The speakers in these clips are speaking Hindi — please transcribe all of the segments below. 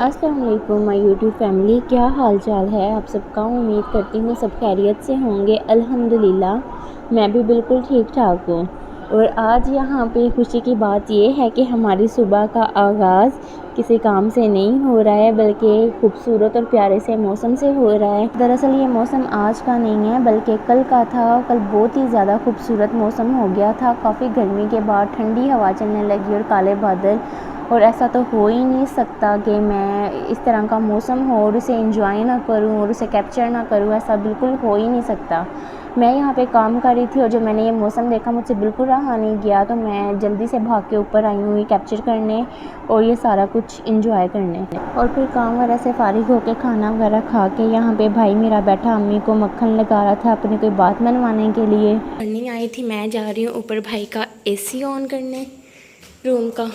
अस्सलाम वालेकुम माय यूट्यूब फैमिली, क्या हाल चाल है आप सबका। उम्मीद करती हूँ सब खैरियत से होंगे। अल्हम्दुलिल्लाह मैं भी बिल्कुल ठीक ठाक हूँ। और आज यहाँ पे खुशी की बात ये है कि हमारी सुबह का आगाज़ किसी काम से नहीं हो रहा है, बल्कि खूबसूरत और प्यारे से मौसम से हो रहा है। दरअसल ये मौसम आज का नहीं है बल्कि कल का था। कल बहुत ही ज़्यादा खूबसूरत मौसम हो गया था। काफ़ी गर्मी के बाद ठंडी हवा चलने लगी और काले बादल। और ऐसा तो हो ही नहीं सकता कि मैं इस तरह का मौसम हो और उसे एंजॉय ना करूं और उसे कैप्चर ना करूं। ऐसा बिल्कुल हो ही नहीं सकता। मैं यहाँ पे काम कर रही थी और जब मैंने ये मौसम देखा मुझसे बिल्कुल रहा नहीं गया, तो मैं जल्दी से भाग के ऊपर आई हूँ ये कैप्चर करने और ये सारा कुछ एंजॉय करने। और फिर काम वगैरह से फारिग होकर खाना वगैरह खा के यहाँ पे भाई मेरा बैठा अम्मी को मक्खन लगा रहा था अपनी कोई बात मनवाने के लिए। करनी आई थी, मैं जा रही हूँ ऊपर भाई का AC ऑन करने रूम का।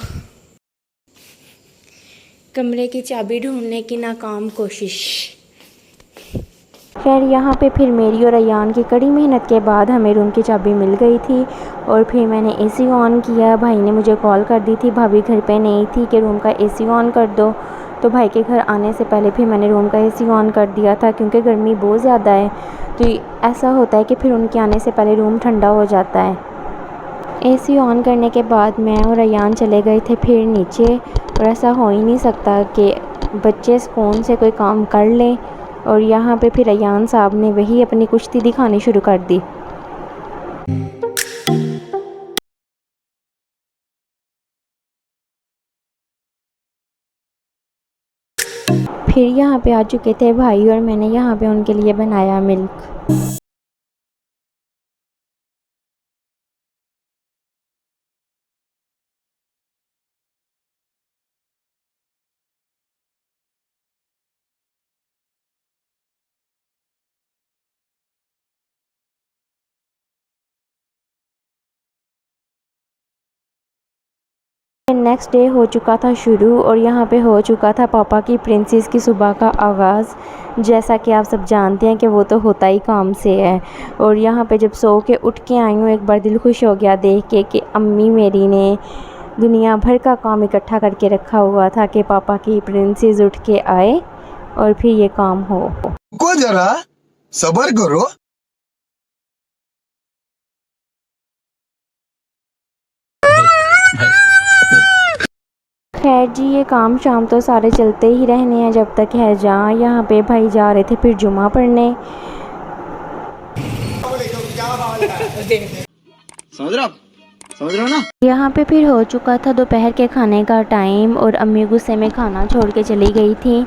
कमरे की चाबी ढूंढने की नाकाम कोशिश। खैर यहाँ पे फिर मेरी और अयान की कड़ी मेहनत के बाद हमें रूम की चाबी मिल गई थी और फिर मैंने AC ऑन किया। भाई ने मुझे कॉल कर दी थी, भाभी घर पे नहीं थी, कि रूम का AC ऑन कर दो। तो भाई के घर आने से पहले फिर मैंने रूम का AC ऑन कर दिया था, क्योंकि गर्मी बहुत ज़्यादा है। तो ऐसा होता है कि फिर उनके आने से पहले रूम ठंडा हो जाता है। AC ऑन करने के बाद मैं और अयान चले गए थे फिर नीचे। और ऐसा हो ही नहीं सकता कि बच्चे सुकून से कोई काम कर लें। और यहाँ पे फिर अयान साहब ने वही अपनी कुश्ती दिखानी शुरू कर दी। फिर यहाँ पे आ चुके थे भाई और मैंने यहाँ पे उनके लिए बनाया मिल्क। नेक्स्ट डे हो चुका था शुरू और यहाँ पे हो चुका था पापा की प्रिंसेस की सुबह का आगाज़। जैसा कि आप सब जानते हैं कि वो तो होता ही काम से है। और यहाँ पे जब सो के उठ के आई हूँ, एक बार दिल खुश हो गया देख के कि अम्मी मेरी ने दुनिया भर का काम इकट्ठा करके रखा हुआ था कि पापा की प्रिंसेस उठ के आए और फिर ये काम हो। को जरा सबर करो। खैर जी, ये काम शाम तो सारे चलते ही रहने हैं जब तक है जहाँ। यहाँ पे भाई जा रहे थे फिर जुमा पढ़ने। समझ रहे हो ना। यहाँ पे फिर हो चुका था दोपहर के खाने का टाइम और अम्मी गुस्से में खाना छोड़ के चली गई थी,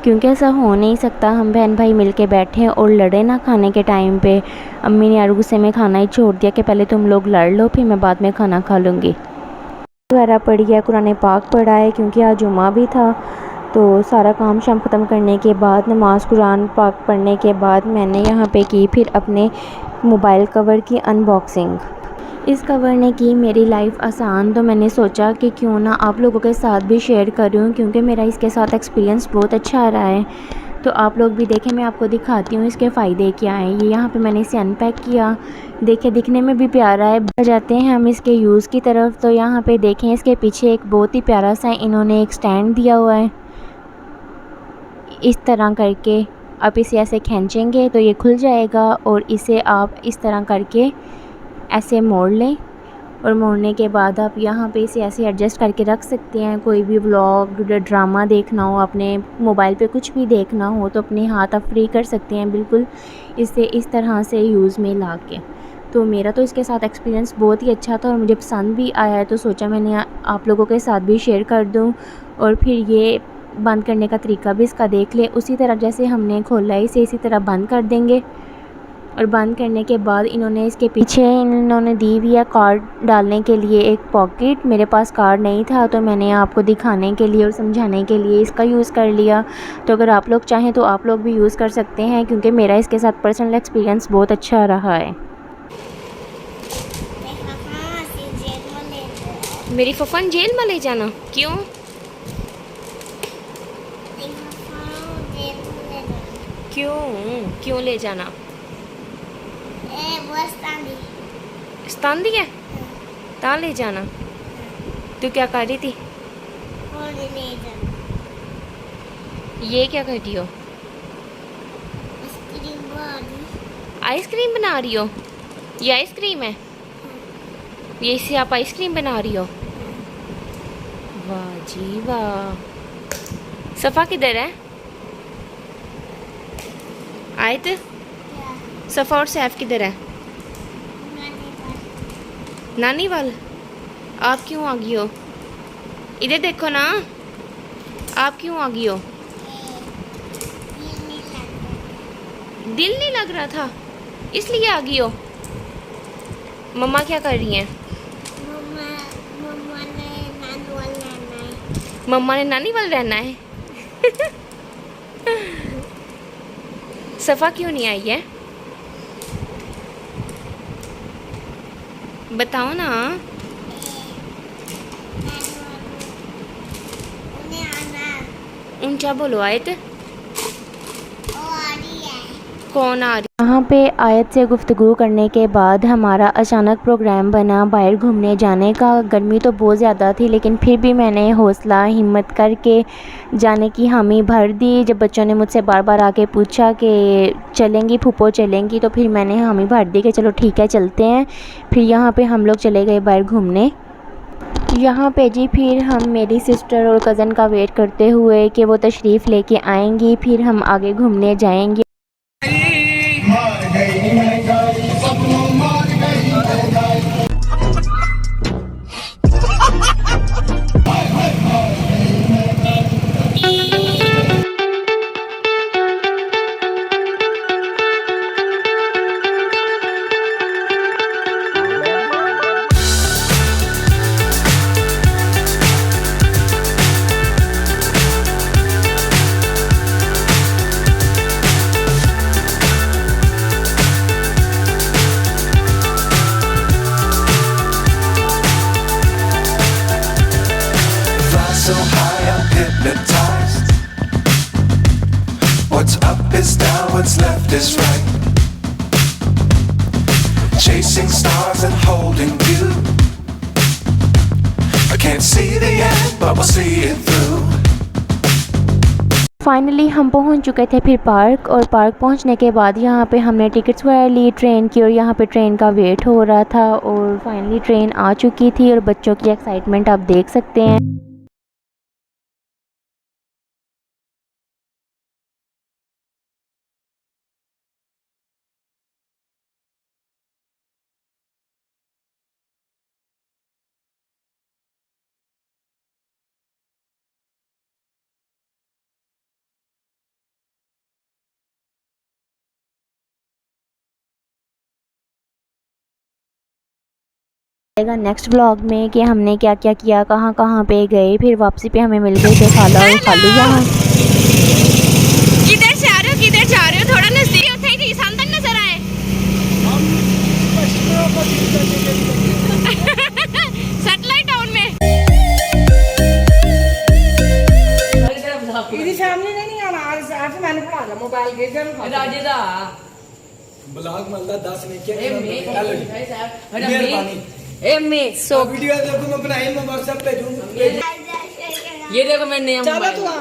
क्योंकि ऐसा हो नहीं सकता हम बहन भाई मिल के बैठें और लड़े ना खाने के टाइम पे। अम्मी ने यार गुस्से में खाना ही छोड़ दिया कि पहले तुम लोग लड़ लो फिर मैं बाद में खाना खा लूँगी। वगैरह पड़ी है, कुरान पाक पढ़ा है क्योंकि आज जुमा भी था। तो सारा काम शाम ख़त्म करने के बाद नमाज़ कुरान पाक पढ़ने के बाद मैंने यहाँ पे की फिर अपने मोबाइल कवर की अनबॉक्सिंग। इस कवर ने की मेरी लाइफ आसान, तो मैंने सोचा कि क्यों ना आप लोगों के साथ भी शेयर करूं, क्योंकि मेरा इसके साथ एक्सपीरियंस बहुत अच्छा आ रहा है। तो आप लोग भी देखें, मैं आपको दिखाती हूँ इसके फ़ायदे क्या हैं। ये यहाँ पे मैंने इसे अनपैक किया। देखें दिखने में भी प्यारा है। बढ़ जाते हैं हम इसके यूज़ की तरफ। तो यहाँ पे देखें इसके पीछे एक बहुत ही प्यारा सा इन्होंने एक स्टैंड दिया हुआ है। इस तरह करके आप इसे ऐसे खींचेंगे तो ये खुल जाएगा और इसे आप इस तरह करके ऐसे मोड़ लें। और मोड़ने के बाद आप यहाँ पे इसे ऐसे एडजस्ट करके रख सकते हैं। कोई भी व्लॉग ड्रामा देखना हो, अपने मोबाइल पे कुछ भी देखना हो तो अपने हाथ आप फ्री कर सकते हैं बिल्कुल इसे इस तरह से यूज़ में ला के। तो मेरा तो इसके साथ एक्सपीरियंस बहुत ही अच्छा था और मुझे पसंद भी आया है, तो सोचा मैंने आप लोगों के साथ भी शेयर कर दूँ। और फिर ये बंद करने का तरीका भी इसका देख ले। उसी तरह जैसे हमने खोला है इसे इसी तरह बंद कर देंगे। और बंद करने के बाद इन्होंने इसके पीछे इन्होंने दी हुई है कार्ड डालने के लिए एक पॉकेट। मेरे पास कार्ड नहीं था तो मैंने आपको दिखाने के लिए और समझाने के लिए इसका यूज़ कर लिया। तो अगर आप लोग चाहें तो आप लोग भी यूज़ कर सकते हैं, क्योंकि मेरा इसके साथ पर्सनल एक्सपीरियंस बहुत अच्छा रहा है। मेरी फफन जेल में ले जाना क्यों? क्यों क्यों ले जाना? स्तांदी है ता ले जाना। तू क्या कर रही थी? ये क्या कर रही हो? आइसक्रीम बना रही हो? ये आइसक्रीम है? ये इससे आप आइसक्रीम बना रही हो? वाह जी वाह। सफ़ा किधर है? आयत, सफ़ा और सैफ किधर है? नानी वाल। आप क्यों आ गई हो? इधर देखो ना, आप क्यों आ गई हो? दिल नहीं लग रहा था इसलिए आ गई हो? मम्मा क्या कर रही हैं? मम्मा ने नानी वाल रहना है। सफ़ा क्यों नहीं आई है? बताओ ना। ऊंचा बोलो आयत। कौन आ रही? यहाँ पे आयत से गुफ्तगू करने के बाद हमारा अचानक प्रोग्राम बना बाहर घूमने जाने का। गर्मी तो बहुत ज़्यादा थी लेकिन फिर भी मैंने हौसला हिम्मत करके जाने की हामी भर दी। जब बच्चों ने मुझसे बार बार आके पूछा कि चलेंगी फूफो चलेंगी, तो फिर मैंने हामी भर दी कि चलो ठीक है चलते हैं। फिर यहाँ पे हम लोग चले गए बाहर घूमने। यहाँ पे जी फिर हम मेरी सिस्टर और कज़न का वेट करते हुए कि वो तशरीफ़ लेके आएंगी, फिर हम आगे घूमने जाएंगे। So high I'm hypnotized. What's up is down, what's left is right. Chasing stars and holding you. I can't see the end, but we'll see it through. Finally हम पहुंच चुके थे फिर पार्क, और पार्क पहुंचने के बाद यहाँ पे हमने टिकट्स वगैरह ली ट्रेन की, और यहाँ पे ट्रेन का वेट हो रहा था और फाइनली ट्रेन आ चुकी थी और बच्चों की एक्साइटमेंट आप देख सकते हैं। नेक्स्ट ब्लॉग में कि हमने क्या क्या किया, कहाँ कहाँ पे गए, फिर वापसी पे हमें मिल गए थे खाला और खालू। यहाँ किधर से आ रहे हो, किधर जा रहे हो? थोड़ा नजदीक उठे ही सामने नजर आए। सैटेलाइट टाउन में सामने नहीं आना। आज मैंने पढ़ा ला मोबाइल के राजे दा ब्लॉग मतलब 10 ने क्या सो वीडियो देखो मैं बनाई, मैं व्हाट्सएप पे भेजूंगा। ये देखो मैंने चलो तू आ।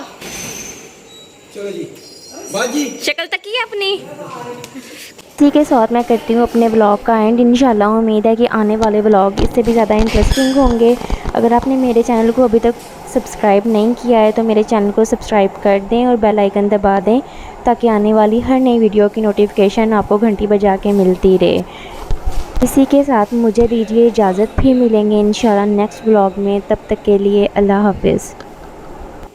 चलो जी बाजी शक्ल तक ही अपनी। ठीक है, साथ मैं करती हूँ अपने ब्लॉग का एंड। इंशाल्लाह उम्मीद है कि आने वाले ब्लॉग इससे भी ज़्यादा इंटरेस्टिंग होंगे। अगर आपने मेरे चैनल को अभी तक सब्सक्राइब नहीं किया है तो मेरे चैनल को सब्सक्राइब कर दें और बेल आइकन दबा दें ताकि आने वाली हर नई वीडियो की नोटिफिकेशन आपको घंटी बजा के मिलती रहे। इसी के साथ मुझे दीजिए इजाज़त, फिर मिलेंगे इंशाल्लाह नेक्स्ट ब्लॉग में। तब तक के लिए अल्लाह हाफिज़।